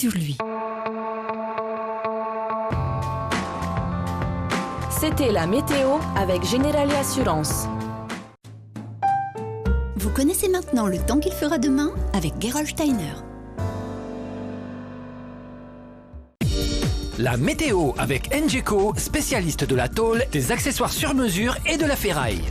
sur lui. C'était la météo avec Generali Assurance. Vous connaissez maintenant le temps qu'il fera demain avec Gerolsteiner. La météo avec NGECO, spécialiste de la tôle, des accessoires sur mesure et de la ferraille.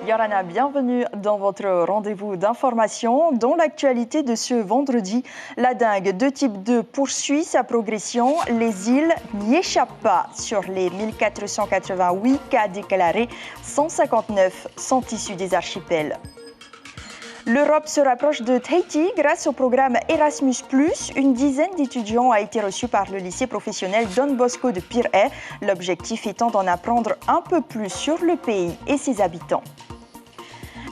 Yorana, bienvenue dans votre rendez-vous d'information. Dans l'actualité de ce vendredi, la dengue de type 2 poursuit sa progression. Les îles n'y échappent pas. Sur les 1488 cas déclarés, 159 sont issus des archipels. L'Europe se rapproche de Tahiti grâce au programme Erasmus+. Une dizaine d'étudiants a été reçue par le lycée professionnel Don Bosco de Pirée. L'objectif étant d'en apprendre un peu plus sur le pays et ses habitants.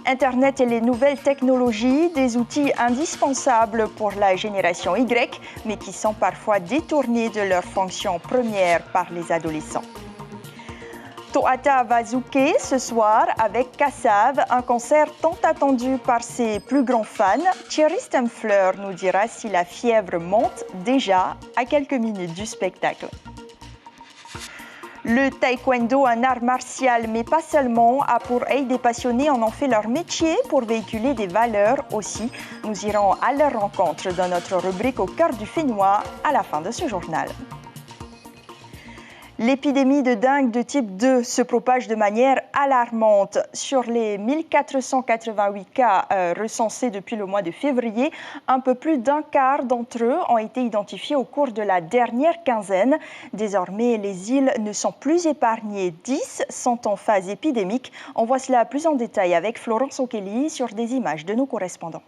Internet et les nouvelles technologies, des outils indispensables pour la génération Y, mais qui sont parfois détournés de leur fonction première par les adolescents. Toata va zouker ce soir avec Kassav, un concert tant attendu par ses plus grands fans. Thierry Stemfleur nous dira si la fièvre monte déjà à quelques minutes du spectacle. Le taekwondo, un art martial, mais pas seulement, a pour aide des passionnés en ont fait leur métier pour véhiculer des valeurs aussi. Nous irons à leur rencontre dans notre rubrique Au cœur du Fénois à la fin de ce journal. L'épidémie de dengue de type 2 se propage de manière alarmante. Sur les 1488 cas recensés depuis le mois de février, un peu plus d'un quart d'entre eux ont été identifiés au cours de la dernière quinzaine. Désormais, les îles ne sont plus épargnées. 10 sont en phase épidémique. On voit cela plus en détail avec Florence O'Kelly sur des images de nos correspondants.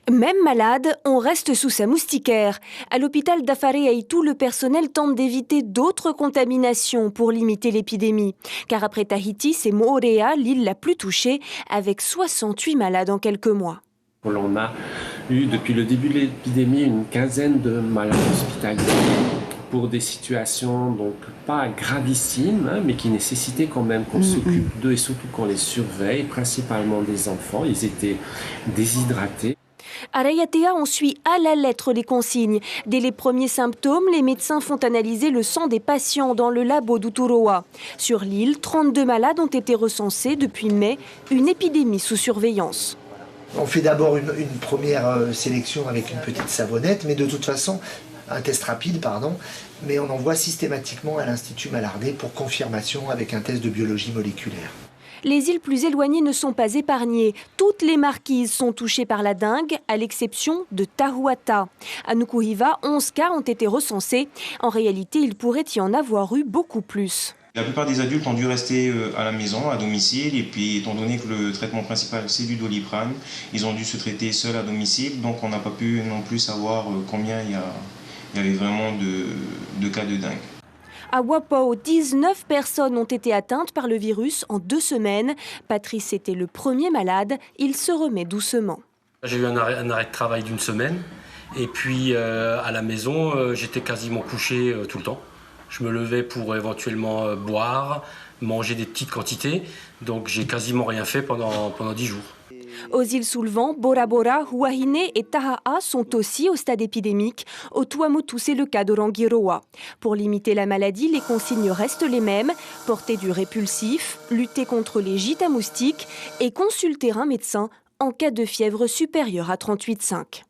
Même malade, on reste sous sa moustiquaire. À l'hôpital d'Afare-Haïtou, le personnel tente d'éviter d'autres contaminations pour limiter l'épidémie. Car après Tahiti, c'est Moorea, l'île la plus touchée, avec 68 malades en quelques mois. On a eu depuis le début de l'épidémie une quinzaine de malades hospitalisés pour des situations donc pas gravissimes, mais qui nécessitaient quand même qu'on s'occupe d'eux et surtout qu'on les surveille, principalement des enfants. Ils étaient déshydratés. À Rayatea, on suit à la lettre les consignes. Dès les premiers symptômes, les médecins font analyser le sang des patients dans le labo d'Uturoa. Sur l'île, 32 malades ont été recensés depuis mai, une épidémie sous surveillance. On fait d'abord une première sélection avec une petite savonnette, mais de toute façon, un test rapide, mais on envoie systématiquement à l'Institut Mallardé pour confirmation avec un test de biologie moléculaire. Les îles plus éloignées ne sont pas épargnées. Toutes les marquises sont touchées par la dengue, à l'exception de Tahuata. À Nukuhiva, 11 cas ont été recensés. En réalité, il pourrait y en avoir eu beaucoup plus. La plupart des adultes ont dû rester à la maison, à domicile, et puis étant donné que le traitement principal c'est du Doliprane, ils ont dû se traiter seuls à domicile, donc on n'a pas pu non plus savoir combien il y avait vraiment de cas de dengue. À Wapao, 19 personnes ont été atteintes par le virus en 2 semaines. Patrice était le premier malade. Il se remet doucement. J'ai eu un arrêt de travail d'1 semaine. Et puis à la maison, j'étais quasiment couché tout le temps. Je me levais pour éventuellement boire, manger des petites quantités. Donc j'ai quasiment rien fait pendant 10 jours. Aux îles sous le vent, Bora Bora, Huahine et Taha'a sont aussi au stade épidémique. Au Tuamotu, c'est le cas d'Orangiroa. Pour limiter la maladie, les consignes restent les mêmes. Porter du répulsif, lutter contre les gîtes à moustiques et consulter un médecin en cas de fièvre supérieure à 38,5.